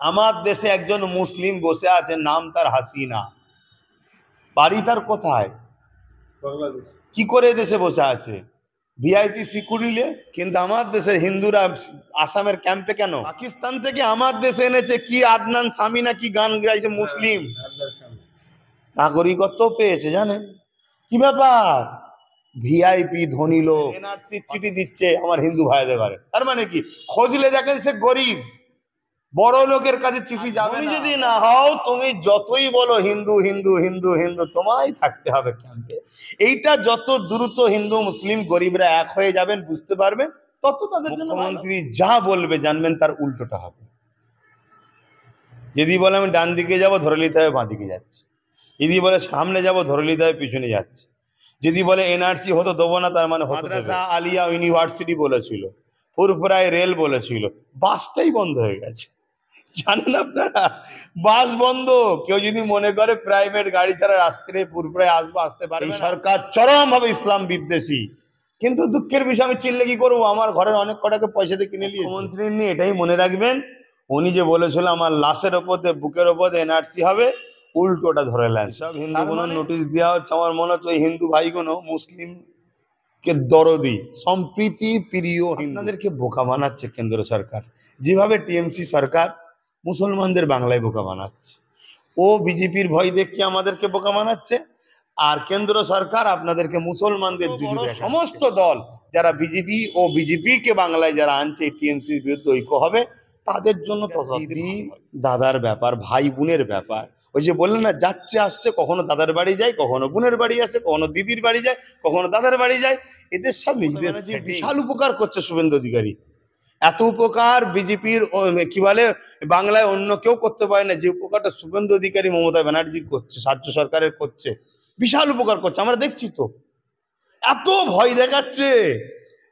আমার দেশে একজন মুসলিম বসে আছে, নাম তার হাসিনা, বাড়ি তার কোথায়, বাংলাদেশ। কি করে দেশে বসে আছে? VIP security. কিন্তু আমার দেশের হিন্দুরা আসামের ক্যাম্পে কেন? পাকিস্তান থেকে আমার দেশে এনেছে কি আদনান সামি না কি গান গাইছে মুসলিম, নাগরিকত্ব পেয়েছে, জানেন কি ব্যাপার? ভিআইপি ধনী লোক এনআরসি চিঠি দিচ্ছে আমার হিন্দু ভাইদের ঘরে। তার মানে কি? খোঁজলে দেখেন সে গরিব, বড় লোকের কাছে চিঠি যাবে। তুমি যদি না হও, তুমি যতই বলো হিন্দু হিন্দু হিন্দু হিন্দু, তোমায় থাকতে হবে ক্যাম্পে। এইটা যত দ্রুত হিন্দু মুসলিম গরিবরা এক হয়ে যাবেন, বুঝতে পারবেন, তত তাদের জন্য। মুখ্যমন্ত্রী যা বলবে জানবেন তার উল্টোটা হবে। যদি বলে আমি ডান দিকে যাব, ধরে নিতে হবে বাঁ দিকে যাচ্ছে। যদি বলে সামনে যাব, ধরে নিতে হবে পিছনে যাচ্ছে। যদি বলে এনআরসি হতো দেবো না, তার মানে মাদ্রাসা আলিয়া ইউনিভার্সিটি বলেছিল, ফুরফুরায় রেল বলেছিল, বাসটাই বন্ধ হয়ে গেছে। জানেন আপনারা, বাস বন্ধ। কেউ যদি মনে করে প্রাইভেট গাড়ি ছাড়া রাস্তায় ফুরফুরায় আসতে পারে। এই সরকার চরম ভাবে ইসলাম বিদ্বেষী। কিন্তু দুঃখের বিষয়, আমি চিনলে কি করবো? আমার ঘরের অনেক কটাকে পয়সা দিয়ে কিনে নিয়েছে। মুখ্যমন্ত্রী নিয়ে এটাই মনে রাখবেন, উনি যে বলেছিল আমার লাশের ওপর বুকের ওপর এনআরসি হবে, উল্টোটা ধরে নেন। সব হিন্দুগুলো নোটিশ দেওয়া হচ্ছে। আমার মনে হচ্ছে ওই হিন্দু ভাইগুলো মুসলিম কে দরদি, সম্প্রীতি প্রিয় হিন্দুদেরকে বোকা বানাচ্ছে কেন্দ্র সরকার। যেভাবে টিএমসি সরকার মুসলমানদের বাংলায় বোকা বানাচ্ছে, ও বিজেপির ভয় দেখিয়ে আমাদেরকে বোকা বানাচ্ছে, আর কেন্দ্র সরকার আপনাদেরকে মুসলমানদের সমস্ত দল যারা বিজেপি ও বিজেপি কে বাংলায় যারা আনছে টিএমসির বিরুদ্ধে ঐক্য হবে, তাদের জন্য দিদি দাদার ব্যাপার, ভাই বোনের ব্যাপার। ওই যে বললেন না, যাচ্ছে আসছে, কখনো দাদার বাড়ি যায়, কখনো বোনের বাড়ি আসে, কখনো দিদির বাড়ি যায়, কখনো দাদার বাড়ি যায়। এদের সব নিজেদের বিশাল উপকার করছে শুভেন্দু অধিকারী। এত উপকার বিজেপির কি বলে বাংলায় অন্য কেউ করতে পারে না, যে উপকারটা শুভেন্দু অধিকারী মমতা ব্যানার্জি করছে, রাজ্য সরকারের করছে, বিশাল উপকার করছে। আমরা দেখছি তো, এত ভয় দেখাচ্ছে,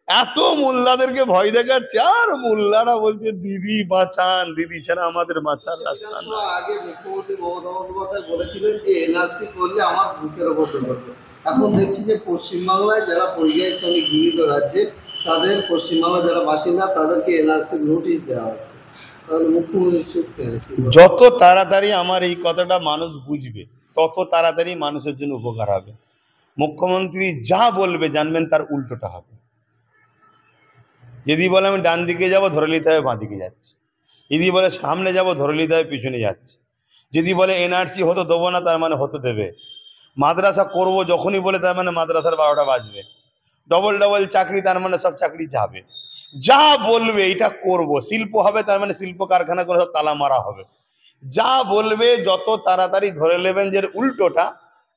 এত মোল্লাদেরকে ভয় দেখাচ্ছে, আর মোল্লারা বলছে দিদি বাঁচান, দিদি ছাড়া আমাদের বাঁচার রাস্তা না। আগে মুখ্যমন্ত্রী মমতা বন্দ্যোপাধ্যায় বলেছিলেন যে এনআরসি করলে আমার বুকের ওপর করবে। এখন দেখছি যে পশ্চিমবাংলায় যারা পরিযায়ী শ্রমিক বিভিন্ন রাজ্যে, তাদের পশ্চিমবাংলার যারা বাসিন্দা তাদেরকে এনআরসি নোটিশ দেওয়া হচ্ছে। তাহলে মুখ্যমন্ত্রী চুপ কেন? যত তাড়াতাড়ি আমার এই কথাটা মানুষ বুঝবে, তত তাড়াতাড়ি মানুষের জন্য উপকার হবে। মুখ্যমন্ত্রী যা বলবে জানবেন তার উল্টোটা হবে। যদি বলে আমি ডান দিকে যাব, ধরে নিতে হবে বাঁ দিকে যাচ্ছে। যদি বলে সামনে যাব, ধরে নিতে হবে পিছনে যাচ্ছে। যদি বলে এনআরসি হতো দেবো না, তার মানে হতে দেবে। মাদ্রাসা করব যখনই বলে, তার মানে মাদ্রাসার 12টা বাজবে। ডবল ডবল চাকরি, তার মানে সব চাকরি যাবে। যা বলবে এটা করব। শিল্প হবে, তার মানে শিল্প কারখানা করে সব তালা মারা হবে। যা বলবে যত তাড়াতাড়ি ধরে নেবেন যে উল্টোটা,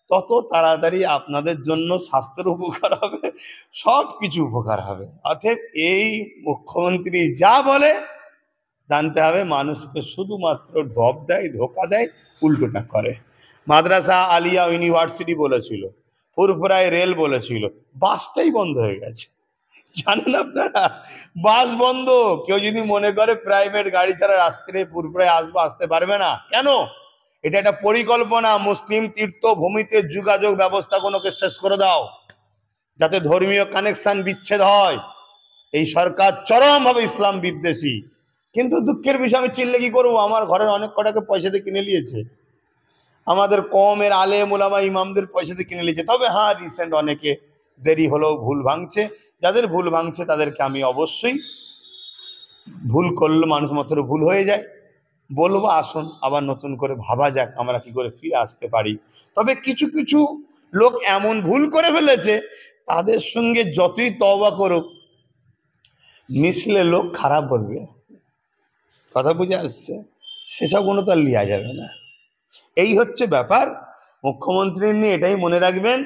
তত তাড়াতাড়ি আপনাদের জন্য স্বাস্থ্যের উপকার হবে, সব কিছু উপকার হবে। অতএব এই মুখ্যমন্ত্রী যা বলে জানতে হবে মানুষকে শুধুমাত্র ঢপ দেয়, ধোকা দেয়, উল্টোটা করে। মাদ্রাসা আলিয়া ইউনিভার্সিটি বলেছিল, ফুরফুরায় রেল বলেছিল, বাসটাই বন্ধ হয়ে গেছে। জানেন আপনারা, বাস বন্ধ। কেউ যদি মনে করে প্রাইভেট গাড়ি ছাড়া রাস্তায় ফুরফুরায় আসতে পারবে না, কেন? এটা একটা পরিকল্পনা। মুসলিম তীর্থভূমিতে যোগাযোগ ব্যবস্থাগুলোকে শেষ করে দাও, যাতে ধর্মীয় কানেকশন বিচ্ছেদ হয়। এই সরকার চরমভাবে ইসলাম বিদ্বেষী। কিন্তু দুঃখের বিষয়, আমি চিনলে কি করবো? আমার ঘরের অনেক কটাকে পয়সা দিয়ে কিনে নিয়েছে, আমাদের কমের আলেম ওলামা ইমামদের পয়সা দিয়ে কিনে নিয়েছে। তবে হ্যাঁ, রিসেন্ট অনেকে দেরি হলেও ভুল ভাঙছে। যাদের ভুল ভাঙছে তাদেরকে আমি অবশ্যই, ভুল করলে মানুষ মাত্র ভুল হয়ে যায়, বলবো আসুন আবার নতুন করে ভাবা যাক আমরা কি করে ফিরে আসতে পারি। তবে কিছু কিছু লোক এমন ভুল করে ফেলেছে, তাদের সঙ্গে যতই তওবা করুক, মিশলে লোক খারাপ বলবে। কথা বুঝে আসছে? সেসব কোনো তো আর লিয়া যাবে না। এই হচ্ছে ব্যাপার। মুখ্যমন্ত্রী নিয়ে এটাই মনে রাখবেন,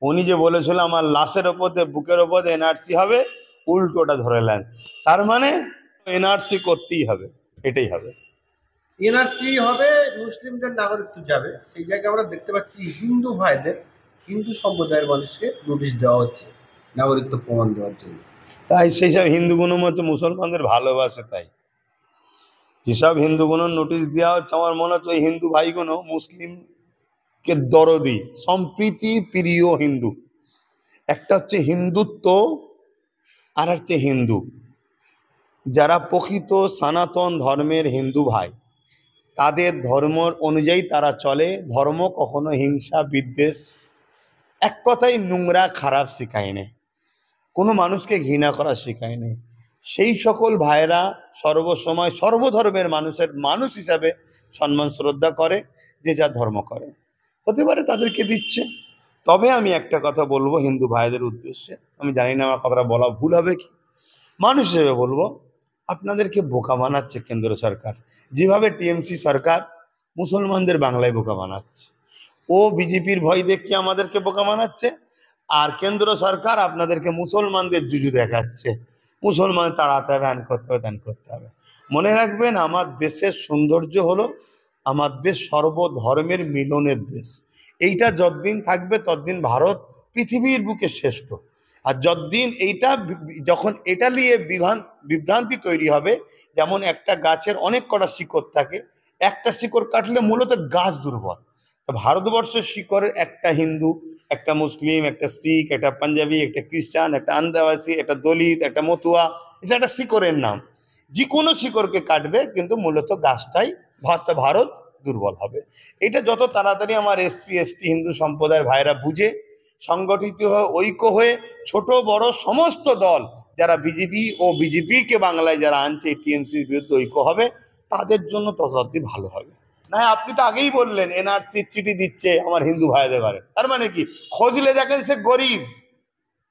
উনি যে বলেছিল আমার লাশের ওপর বুকের ওপর এনআরসি হবে, উল্টোটা ধরে নেন। তার মানে এনআরসি করতেই হবে, এটাই হবে। এনআরসি হবে, মুসলিমদের নাগরিকত্ব যাবে। সেই জায়গায় আমরা দেখতে পাচ্ছি হিন্দু ভাইদের, হিন্দু সম্প্রদায়ের মানুষকে নোটিশ দেওয়া হচ্ছে নাগরিকত্ব প্রমাণ দেওয়ার জন্য। তাই সেই সব হিন্দুগুলো হচ্ছে মুসলমানদের ভালোবাসে, তাই যেসব হিন্দুগুলো নোটিশ দেওয়া হচ্ছে, আমার মনে হচ্ছে ওই হিন্দু ভাইগুলো মুসলিম কে দরদি, সম্প্রীতি প্রিয় হিন্দু। একটা হচ্ছে হিন্দুত্ব, আর হচ্ছে হিন্দু। যারা প্রকৃত সনাতন ধর্মের হিন্দু ভাই, তাদের ধর্ম অনুযায়ী তারা চলে। ধর্ম কখনো হিংসা বিদ্বেষ, এক কথায় নোংরা খারাপ শেখায়নি, কোনো মানুষকে ঘৃণা করা শেখায়নি। সেই সকল ভাইরা সর্বসময় সর্বধর্মের মানুষের মানুষ হিসাবে সম্মান শ্রদ্ধা করে, যে যা ধর্ম করে। হতে পারে তাদেরকে দিচ্ছে। তবে আমি একটা কথা বলবো হিন্দু ভাইদের উদ্দেশ্যে, আমি জানি না আমার কথাটা বলা ভুল হবে কি, মানুষ হিসেবে বলবো, আপনাদেরকে বোকা বানাচ্ছে কেন্দ্র সরকার। যেভাবে টিএমসি সরকার মুসলমানদের বাংলায় বোকা বানাচ্ছে, ও বিজেপির ভয় দেখিয়ে আমাদেরকে বোকা বানাচ্ছে। আর কেন্দ্র সরকার আপনাদেরকে মুসলমানদের জুজু দেখাচ্ছে, মুসলমান তাড়াতে হবে, হ্যান করতে হবে, ত্যান করতে হবে। মনে রাখবেন, আমার দেশের সৌন্দর্য হলো আমার দেশ সর্বধর্মের মিলনের দেশ। এইটা যতদিন থাকবে ততদিন ভারত পৃথিবীর বুকে শ্রেষ্ঠ। আর যতদিন এইটা যখন এটা নিয়ে বিভ্রান্তি তৈরি হবে, যেমন একটা গাছের অনেক কটা শিকড় থাকে, একটা শিকড় কাটলে মূলত গাছ দুর্বল। ভারতবর্ষের শিকড়ের একটা হিন্দু, একটা মুসলিম, একটা শিখ, একটা পাঞ্জাবি, একটা খ্রিস্টান, একটা আন্দাবাসী, একটা দলিত, একটা মতুয়া, এটা একটা শিকড়ের নাম। যে কোনো শিকড়কে কাটবে কিন্তু মূলত গাছটাই ভারত দুর্বল হবে। এটা যত তাড়াতাড়ি আমার এসসি এসটি হিন্দু সম্প্রদায়ের ভাইরা বুঝে, সংগঠিত হয়ে ঐক্য হয়ে, ছোট বড় সমস্ত দল যারা বিজেপিকে বাংলায় যারা আনছে টিএমসির বিরুদ্ধে ঐক্য হবে, তাদের জন্য ততই ভালো হবে। না, আপনি তো আগেই বললেন এনআরসি চিঠি দিচ্ছে আমার হিন্দু ভাইদের ঘরে, তার মানে কি? খোঁজলে দেখেন সে গরিব,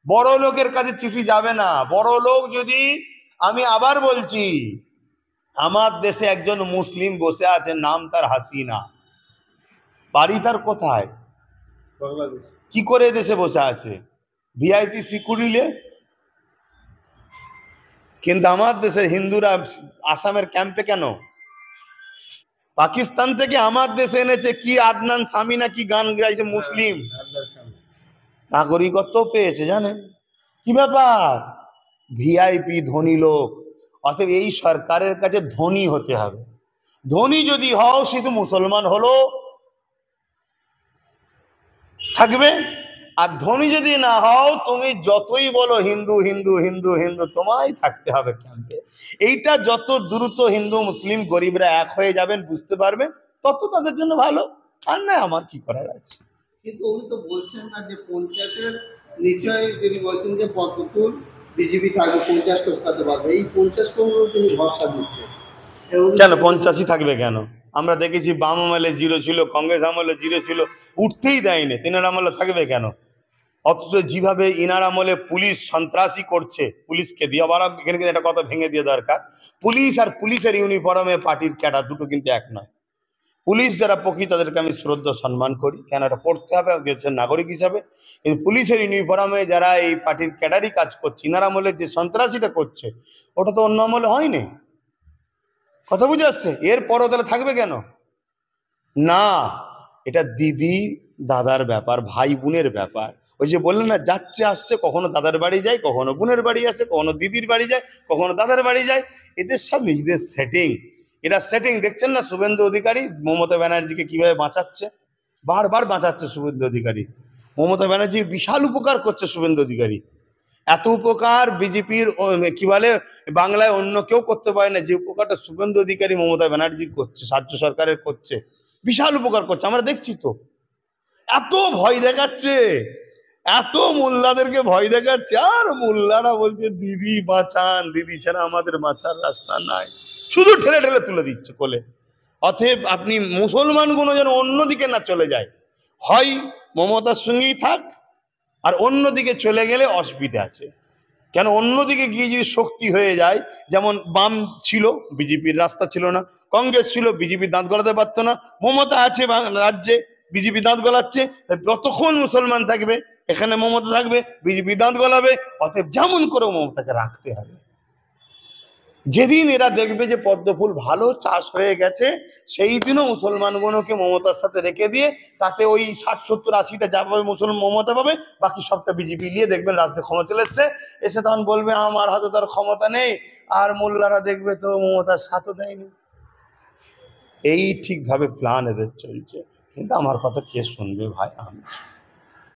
বড় লোকের কাছে চিঠি যাবে না। বড় লোক যদি, আমি আবার বলছি, আমার দেশে একজন মুসলিম বসে আছে, নাম তার হাসিনা, বাড়ি তার কোথায়? বাংলাদেশ। কি করে দেশে বসে আছে? VIP security. কিন্তু আমার দেশের হিন্দুরা আসামের ক্যাম্পে কেন? পাকিস্তান থেকে আমার দেশে এনেছে কি আদনান সামি না কি গান গাইছে মুসলিম, নাগরিকত্ব পেয়েছে, জানেন কি ব্যাপার? ভিআইপি ধনী লোক। অতএব এই সরকারের কাছে ধনী হতে হবে। ধনী যদি হও সে তো মুসলমান হলো থাকবে, আর ধনী যদি না হও তুমি যতই বলো হিন্দু হিন্দু হিন্দু হিন্দু, তোমায় থাকতে হবে ক্যাম্পে। এইটা যত দ্রুত হিন্দু মুসলিম গরিবরা এক হয়ে যাবেন, বুঝতে পারবেন, তত তাদের জন্য ভালো। আর না আমার কি করার আছে। কিন্তু উনি তো বলছেন না যে 50-এর নিচয়, তিনি বলছেন যে পদ্মফুল বিজেপি থাকবে, 50 টপকাতে পারবে, এই 50 তিনি ভরসা দিচ্ছে। কেন 85 থাকবে কেন? আমরা দেখেছি বাম আমলে 0 ছিল, কংগ্রেস আমলে 0 ছিল, উঠতেই দেয়নি। তিনার আমলে থাকবে কেন? অথচ যেভাবে ইনার আমলে পুলিশ সন্ত্রাসী করছে, পুলিশকে দিয়ে আবার এখানে কিন্তু একটা কথা ভেঙে দিয়ে দরকার, পুলিশ আর পুলিশের ইউনিফর্মে পার্টির ক্যাডার দুটো কিন্তু এক নয়। পুলিশ যারা পক্ষী তাদেরকে আমি শ্রদ্ধা সম্মান করি, কেন এটা করতে হবে দেশের নাগরিক হিসাবে। কিন্তু পুলিশের ইউনিফর্মে যারা এই পার্টির ক্যাডারই কাজ করছে, ইনার আমলে যে সন্ত্রাসীটা করছে, ওটা তো অন্য আমলে হয়নি। কথা বুঝে আসছে? এরপরও তাহলে থাকবে কেন? না, এটা দিদি দাদার ব্যাপার, ভাই বোনের ব্যাপার। ওই যে বললেন না, যাচ্ছে আসছে, কখনো দাদার বাড়ি যায়, কখনো বোনের বাড়ি আসে, কখনো দিদির বাড়ি যায়, কখনো দাদার বাড়ি যায়। এদের সব নিজেদের সেটিং। এরা সেটিং দেখছেন না, শুভেন্দু অধিকারী মমতা ব্যানার্জিকে কিভাবে বাঁচাচ্ছে, বারবার বাঁচাচ্ছে শুভেন্দু অধিকারী। মমতা ব্যানার্জি বিশাল উপকার করছে শুভেন্দু অধিকারী। এত উপকার বিজেপির কি বলে বাংলায় অন্য কেউ করতে পারে না, যে উপকারটা শুভেন্দু অধিকারী মমতা ব্যানার্জি করছে, রাজ্য সরকারের করছে, বিশাল উপকার করছে। আমরা দেখছি তো, এত ভয় দেখাচ্ছে, এত মোল্লাদেরকে ভয় দেখাচ্ছে, আর মোল্লারা বলছে দিদি বাঁচান, দিদি ছাড়া আমাদের বাঁচার রাস্তা নাই, শুধু ঠেলে ঠেলে তুলে দিচ্ছে কোলে। অতএব আপনি মুসলমানগুলো যেন অন্যদিকে না চলে যায়, হয় মমতার সঙ্গেই থাক, আর অন্যদিকে চলে গেলে অসুবিধা আছে। কেন অন্যদিকে গিয়ে যদি শক্তি হয়ে যায়, যেমন বাম ছিল, বিজেপির রাস্তা ছিল না, কংগ্রেস ছিল, বিজেপি দাঁত গলাতে পারতো না, মমতা আছে রাজ্যে, বিজেপি দাঁত গলাচ্ছে, যতক্ষণ মুসলমান থাকবে এখানে মমতা থাকবে, বিজেপি দাঁত গলাবে। অতএব যেমন করে মমতাকে রাখতে হবে। যেদিন এরা দেখবে যে পদ্মফুল ভালো চাষ হয়ে গেছে, সেই দিনও মুসলমানগুলোকে মমতার সাথে রেখে দিয়ে, তাতে ওই 60-70-80টা যা পাবে মুসলমান মমতা পাবে, বাকি সবটা বিজেপি নিয়ে দেখবেন রাস্তায় ক্ষমতা চলে এসছে, এসে তখন বলবে আমার হাতে তার ক্ষমতা নেই, আর মোল্লারা দেখবে তো মমতার সাথও দেয়নি। এই ঠিকভাবে প্ল্যান এদের চলছে, কিন্তু আমার কথা কে শুনবে ভাই? আমি